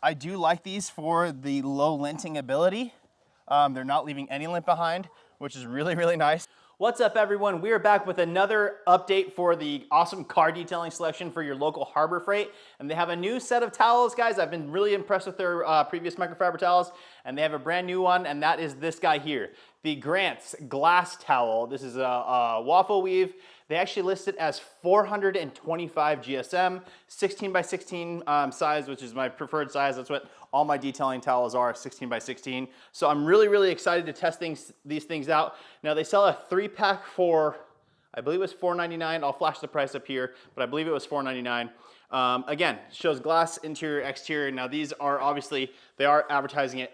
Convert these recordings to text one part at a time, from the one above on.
I do like these for the low linting ability. They're not leaving any lint behind, which is really, really nice. What's up, everyone? We are back with another update for the awesome car detailing selection for your local Harbor Freight. And they have a new set of towels, guys. I've been really impressed with their previous microfiber towels, and they have a brand new one, and that is this guy here, the Grant's glass towel. This is a waffle weave. They actually list it as 425 GSM, 16 by 16 size, which is my preferred size. That's what all my detailing towels are, 16 by 16. So I'm really, really excited to test these things out. Now they sell a 3-pack for, I believe it was $4.99. I'll flash the price up here, but I believe it was $4.99. Again, shows glass interior, exterior. Now these are obviously, they are advertising it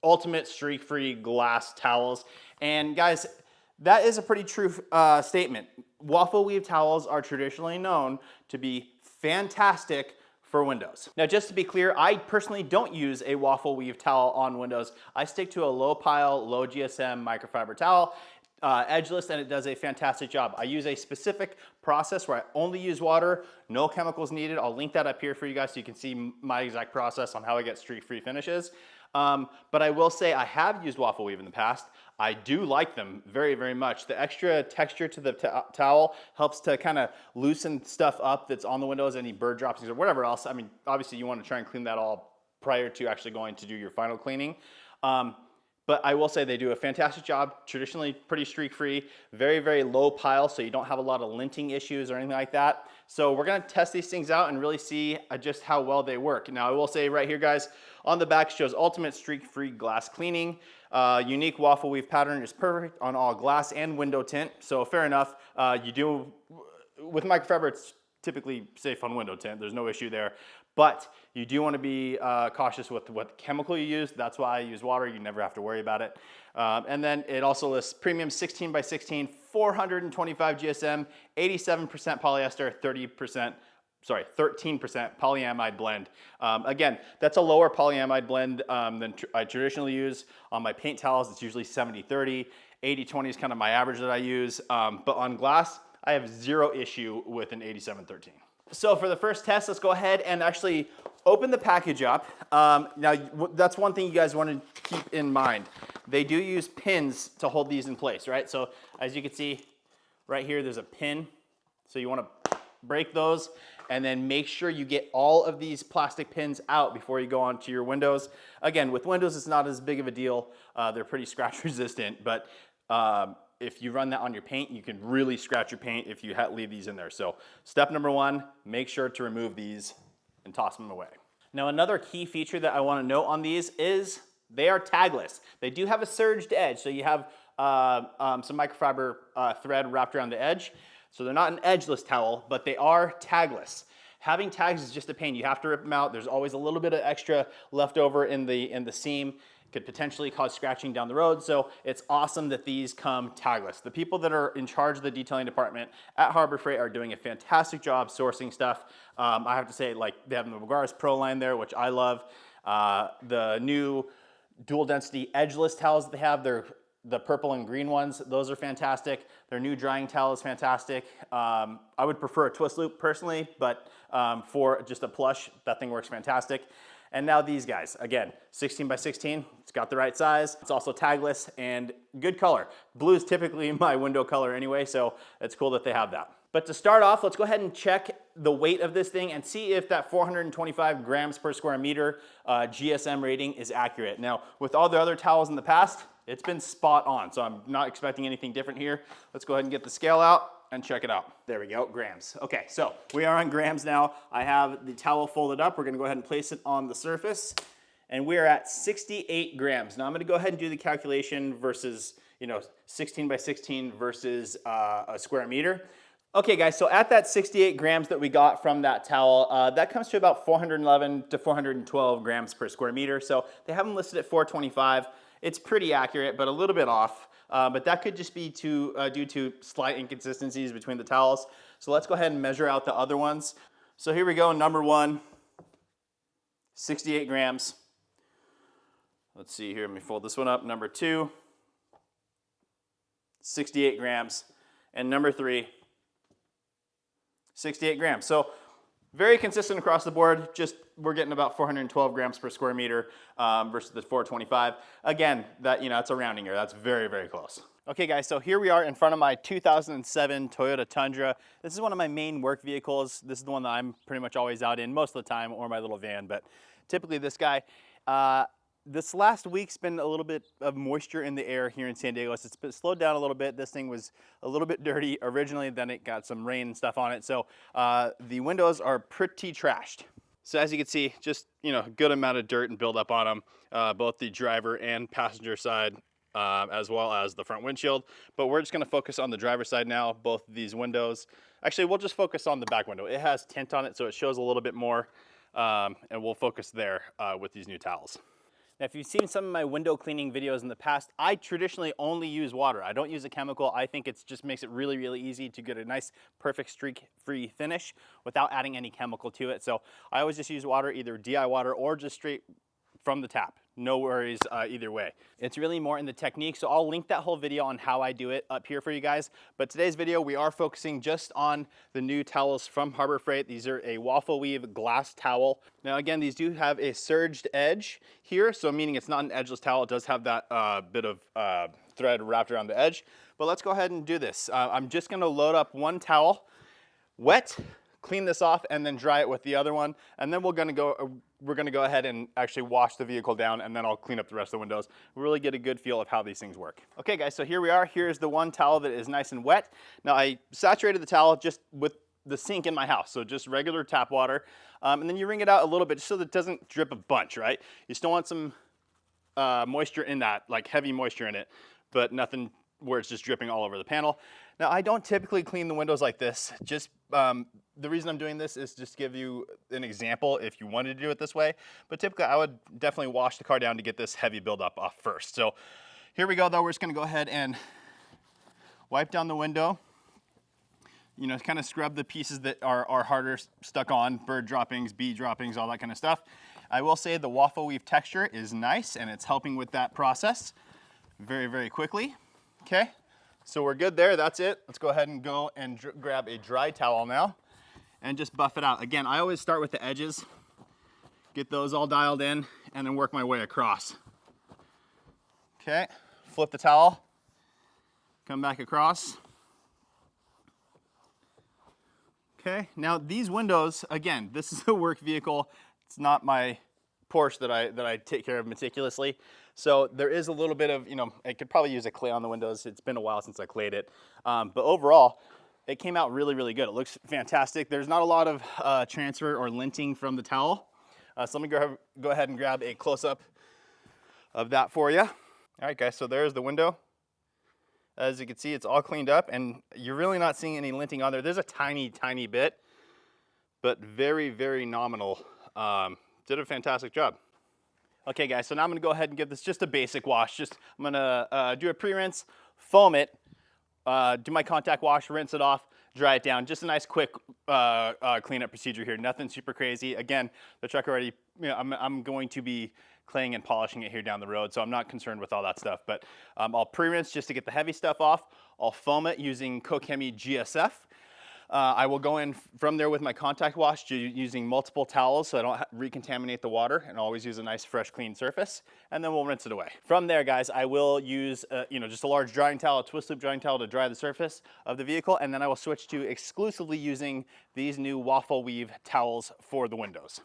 ultimate streak-free glass towels. And guys, that is a pretty true statement. Waffle weave towels are traditionally known to be fantastic for windows. Now, just to be clear, I personally don't use a waffle weave towel on windows. I stick to a low pile, low GSM microfiber towel, edgeless, and it does a fantastic job. I use a specific process where I only use water, no chemicals needed. I'll link that up here for you guys so you can see my exact process on how I get streak-free finishes. But I will say I have used waffle weave in the past. I do like them very, very much. The extra texture to the towel helps to kind of loosen stuff up that's on the windows, any bird droppings or whatever else. I mean, obviously you want to try and clean that all prior to actually going to do your final cleaning. But I will say they do a fantastic job, traditionally pretty streak-free, very, very low pile, so you don't have a lot of linting issues or anything like that. So we're gonna test these things out and really see just how well they work. Now I will say right here, guys, on the back shows ultimate streak-free glass cleaning. Unique waffle weave pattern is perfect on all glass and window tint. So fair enough, with microfiber, it's typically safe on window tint. There's no issue there. But you do want to be cautious with what chemical you use. That's why I use water. You never have to worry about it. And then it also lists premium 16 by 16, 425 GSM, 87% polyester, 13% polyamide blend. Again, that's a lower polyamide blend than I traditionally use. On my paint towels, it's usually 70-30. 80-20 is kind of my average that I use. But on glass, I have zero issue with an 87-13. So for the first test, let's go ahead and actually open the package up. Now, that's one thing you guys want to keep in mind. They do use pins to hold these in place, right? So as you can see right here, there's a pin. So you want to break those and then make sure you get all of these plastic pins out before you go onto your windows. Again, with windows, it's not as big of a deal. They're pretty scratch resistant, but if you run that on your paint, you can really scratch your paint if you leave these in there. So step number one, make sure to remove these and toss them away. Now, another key feature that I want to note on these is they are tagless. They do have a surged edge, so you have some microfiber thread wrapped around the edge. So they're not an edgeless towel, but they are tagless. Having tags is just a pain. You have to rip them out. There's always a little bit of extra left over in the seam. Could potentially cause scratching down the road, so it's awesome that these come tagless. The people that are in charge of the detailing department at Harbor Freight are doing a fantastic job sourcing stuff. I have to say, like, they have the Magaris Pro line there, which I love. The new dual density edgeless towels that they have, they're the purple and green ones. Those are fantastic. Their new drying towel is fantastic. I would prefer a twist loop personally, but for just a plush, that thing works fantastic. And now these guys, again, 16 by 16, it's got the right size. It's also tagless and good color. Blue is typically my window color anyway, so it's cool that they have that. But to start off, let's go ahead and check the weight of this thing and see if that 425 grams per square meter GSM rating is accurate. Now, with all the other towels in the past, it's been spot on, so I'm not expecting anything different here. Let's go ahead and get the scale out and check it out. There we go, grams. Okay, so we are on grams now. I have the towel folded up. We're gonna go ahead and place it on the surface, and we're at 68 grams. Now I'm gonna go ahead and do the calculation versus, 16 by 16 versus a square meter. Okay guys, so at that 68 grams that we got from that towel, that comes to about 411 to 412 grams per square meter. So they have them listed at 425. It's pretty accurate, but a little bit off. But that could just be due to slight inconsistencies between the towels. So let's go ahead and measure out the other ones. So here we go, number one, 68 grams. Let's see here, let me fold this one up. Number two, 68 grams. And number three, 68 grams. So Very consistent across the board, just we're getting about 412 grams per square meter versus the 425. Again, that, you know, it's a rounding error. That's very, very close. Okay guys, so here we are in front of my 2007 Toyota Tundra. This is one of my main work vehicles. This is the one that I'm pretty much always out in most of the time, or my little van, but typically this guy. This last week's been a little bit of moisture in the air here in San Diego. So it's been slowed down a little bit. This thing was a little bit dirty originally, then it got some rain and stuff on it. So the windows are pretty trashed. So as you can see, just, you know, a good amount of dirt and buildup on them, both the driver and passenger side, as well as the front windshield. But we're just gonna focus on the driver's side now, both of these windows. Actually, we'll just focus on the back window. It has tint on it, so it shows a little bit more, and we'll focus there with these new towels. Now, if you've seen some of my window cleaning videos in the past, I traditionally only use water. I don't use a chemical. I think it just makes it really, really easy to get a nice, perfect streak-free finish without adding any chemical to it. So I always just use water, either DI water or just straight from the tap. No worries either way. It's really more in the technique, so I'll link that whole video on how I do it up here for you guys. But today's video, we are focusing just on the new towels from Harbor Freight. These are a waffle weave glass towel. Now again, these do have a surged edge here, so meaning it's not an edgeless towel. It does have that bit of thread wrapped around the edge. But let's go ahead and do this. I'm just gonna load up one towel, wet, clean this off, and then dry it with the other one. And then we're gonna go ahead and actually wash the vehicle down, and then I'll clean up the rest of the windows. We'll really get a good feel of how these things work. Okay guys, so here we are. Here's the one towel that is nice and wet. Now I saturated the towel just with the sink in my house, so just regular tap water. And then you wring it out a little bit just so that it doesn't drip a bunch, right? You still want some moisture in that, like heavy moisture in it, but nothing where it's just dripping all over the panel. Now I don't typically clean the windows like this. Just the reason I'm doing this is just to give you an example if you wanted to do it this way. But typically I would definitely wash the car down to get this heavy buildup off first. So here we go though, we're just gonna go ahead and wipe down the window. You know, kind of scrub the pieces that are harder stuck on, bird droppings, bee droppings, all that kind of stuff. I will say the waffle weave texture is nice and it's helping with that process very, very quickly. Okay, so we're good there, that's it. Let's go ahead and go and grab a dry towel now and just buff it out. Again, I always start with the edges, get those all dialed in, and then work my way across. Okay, flip the towel, come back across. Okay, now these windows, again, this is a work vehicle. It's not my Porsche that I take care of meticulously. So there is a little bit of, you know, I could probably use a clay on the windows. It's been a while since I clayed it. But overall, it came out really, really good. It looks fantastic. There's not a lot of transfer or linting from the towel. So let me go ahead and grab a close-up of that for you. All right, guys, so there's the window. As you can see, it's all cleaned up, and you're really not seeing any linting on there. There's a tiny, tiny bit, but very, very nominal. Did a fantastic job. Okay, guys, so now I'm gonna go ahead and give this just a basic wash. I'm gonna do a pre-rinse, foam it, do my contact wash, rinse it off, dry it down. Just a nice quick cleanup procedure here. Nothing super crazy. Again, the truck already, you know, I'm going to be claying and polishing it here down the road, so I'm not concerned with all that stuff. But I'll pre-rinse just to get the heavy stuff off. I'll foam it using Kokemi GSF. I will go in from there with my contact wash using multiple towels so I don't recontaminate the water, and always use a nice fresh clean surface, and then we'll rinse it away. From there, guys, I will use you know, just a large drying towel, a twist loop drying towel to dry the surface of the vehicle, and then I will switch to exclusively using these new waffle weave towels for the windows.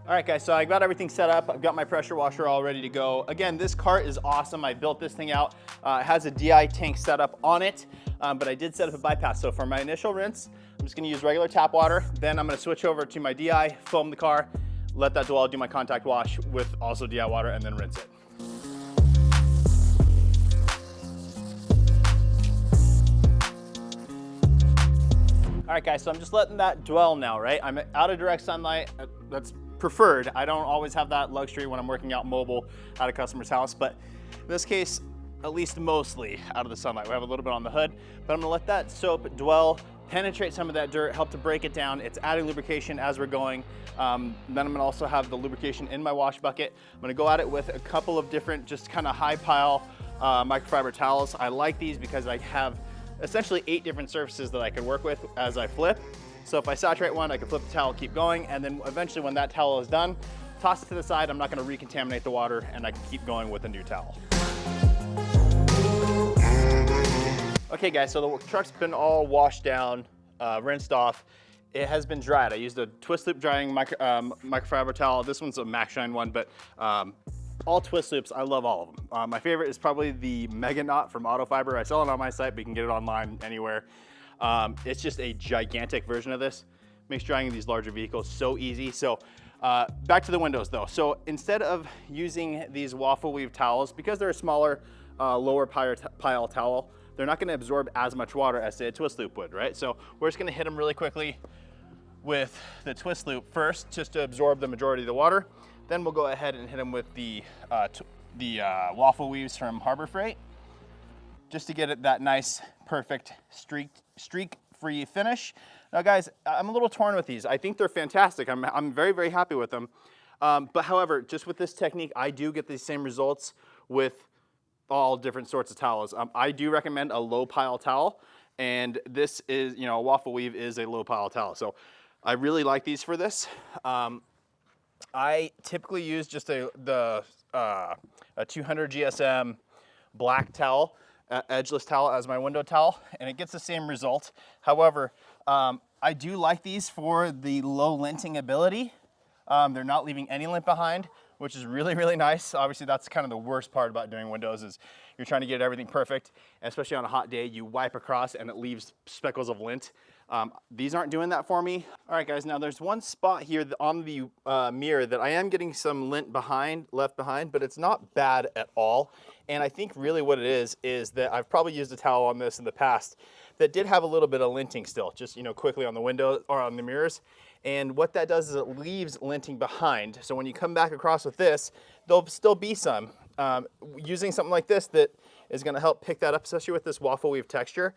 All right, guys, so I got everything set up. I've got my pressure washer all ready to go. Again, this cart is awesome. I built this thing out. It has a DI tank set up on it, but I did set up a bypass. So for my initial rinse, I'm just gonna use regular tap water. Then I'm gonna switch over to my DI, foam the car, let that dwell, do my contact wash with also DI water, and then rinse it. All right, guys, so I'm just letting that dwell now, right? I'm out of direct sunlight. That's preferred. I don't always have that luxury when I'm working out mobile at a customer's house, but in this case, at least mostly out of the sunlight. We have a little bit on the hood, but I'm gonna let that soap dwell, penetrate some of that dirt, help to break it down. It's adding lubrication as we're going. Then I'm gonna also have the lubrication in my wash bucket. I'm gonna go at it with a couple of different, just kind of high pile microfiber towels. I like these because I have essentially 8 different surfaces that I can work with as I flip. So if I saturate one, I can flip the towel, keep going, and then eventually when that towel is done, toss it to the side. I'm not gonna recontaminate the water, and I can keep going with a new towel. Okay guys, so the truck's been all washed down, rinsed off. It has been dried. I used a twist loop drying microfiber towel. This one's a Max Shine one, but all twist loops, I love all of them. My favorite is probably the Mega Knot from Autofiber. I sell it on my site, but you can get it online anywhere. It's just a gigantic version of this. Makes drying these larger vehicles so easy. So back to the windows though. So instead of using these waffle weave towels, because they're a smaller, lower pile towel, they're not gonna absorb as much water as say a twist loop would, right? So we're just gonna hit them really quickly with the twist loop first, just to absorb the majority of the water. Then we'll go ahead and hit them with the waffle weaves from Harbor Freight, just to get it that nice, perfect streak-free finish. Now guys, I'm a little torn with these. I think they're fantastic. I'm very, very happy with them. But however, just with this technique, I do get the same results with all different sorts of towels. I do recommend a low pile towel, and this is, a waffle weave is a low pile towel. So I really like these for this. I typically use just a 200 GSM black towel, edgeless towel as my window towel, and it gets the same result. However, I do like these for the low linting ability. They're not leaving any lint behind, which is really, really nice. Obviously, that's kind of the worst part about doing windows is you're trying to get everything perfect, and especially on a hot day, you wipe across and it leaves speckles of lint. These aren't doing that for me. All right, guys, now there's one spot here on the mirror that I am getting some lint left behind, but it's not bad at all. And I think really what it is that I've probably used a towel on this in the past that did have a little bit of linting still, just quickly on the window or on the mirrors. And what that does is it leaves linting behind. So when you come back across with this, there'll still be some. Using something like this that is gonna help pick that up, especially with this waffle weave texture,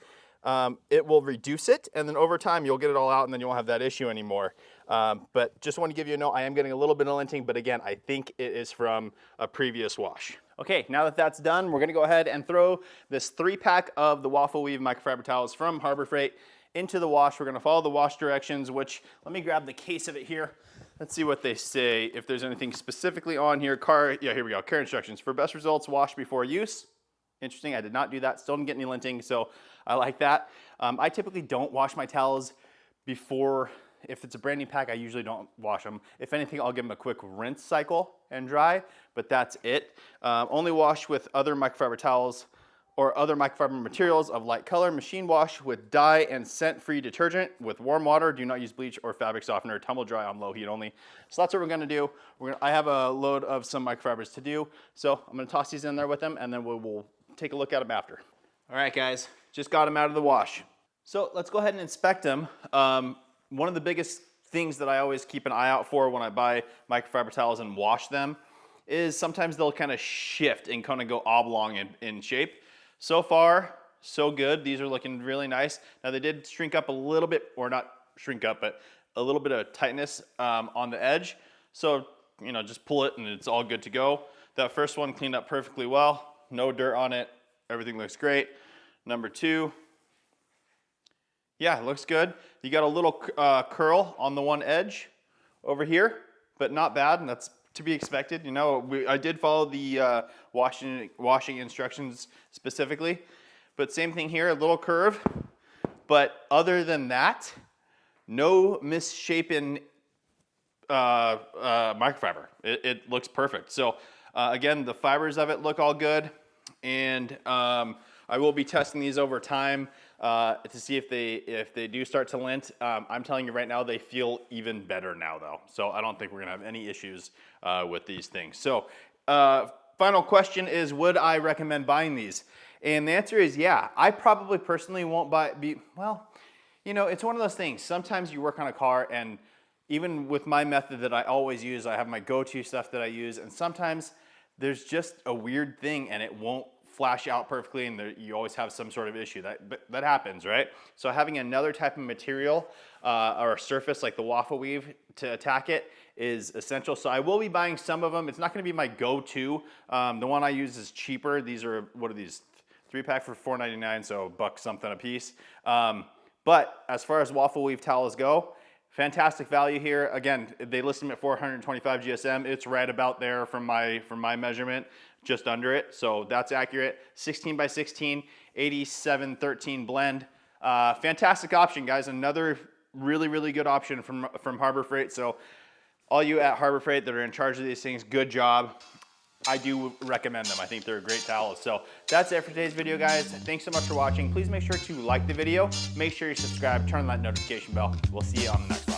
it will reduce it, and then over time you'll get it all out and then you won't have that issue anymore. But just want to give you a note, I am getting a little bit of linting, but again, I think it is from a previous wash. Okay, now that that's done, we're gonna go ahead and throw this 3-pack of the waffle weave microfiber towels from Harbor Freight into the wash. We're gonna follow the wash directions, which, let me grab the case of it here. Let's see what they say, if there's anything specifically on here. Yeah, here we go, care instructions. For best results, wash before use. Interesting, I did not do that, still didn't get any linting, so I like that. I typically don't wash my towels before, if it's a brand new pack, I usually don't wash them. If anything, I'll give them a quick rinse cycle and dry, but that's it. Only wash with other microfiber towels or other microfiber materials of light color. Machine wash with dye and scent-free detergent with warm water. Do not use bleach or fabric softener. Tumble dry on low heat only. So that's what we're gonna do. I have a load of some microfibers to do, so I'm gonna toss these in there with them, and then we'll take a look at them after. All right, guys, just got them out of the wash. So let's go ahead and inspect them. One of the biggest things that I always keep an eye out for when I buy microfiber towels and wash them is sometimes they'll kind of shift and kind of go oblong in shape. So far, so good. These are looking really nice. Now they did shrink up a little bit, or not shrink up, but a little bit of tightness on the edge. So, just pull it and it's all good to go. That first one cleaned up perfectly well. No dirt on it. Everything looks great. Number 2. Yeah, it looks good. You got a little curl on the one edge over here, but not bad, and that's to be expected. I did follow the washing instructions specifically, but same thing here, a little curve. But other than that, no misshapen microfiber. It looks perfect. So again, the fibers of it look all good, and I will be testing these over time to see if they do start to lint. I'm telling you right now, they feel even better now though. So I don't think we're gonna have any issues with these things. So final question is, would I recommend buying these? And the answer is yeah. I probably personally won't it's one of those things. Sometimes you work on a car, and even with my method that I always use, I have my go-to stuff that I use, and sometimes there's just a weird thing and it won't flash out perfectly and you always have some sort of issue. That happens, right? So having another type of material or a surface like the waffle weave to attack it is essential. So I will be buying some of them. It's not gonna be my go-to. The one I use is cheaper. These are, what are these? 3-pack for $4.99, so $1 something a piece. But as far as waffle weave towels go, fantastic value here. Again, they list them at 425 GSM. It's right about there from my measurement, just under it. So that's accurate. 16 by 16, 8713 blend. Fantastic option, guys. Another really, really good option from Harbor Freight. So all you at Harbor Freight that are in charge of these things, good job. I do recommend them. I think they're great towels. So that's it for today's video, guys. Thanks so much for watching. Please make sure to like the video. Make sure you subscribe, turn on that notification bell. We'll see you on the next one.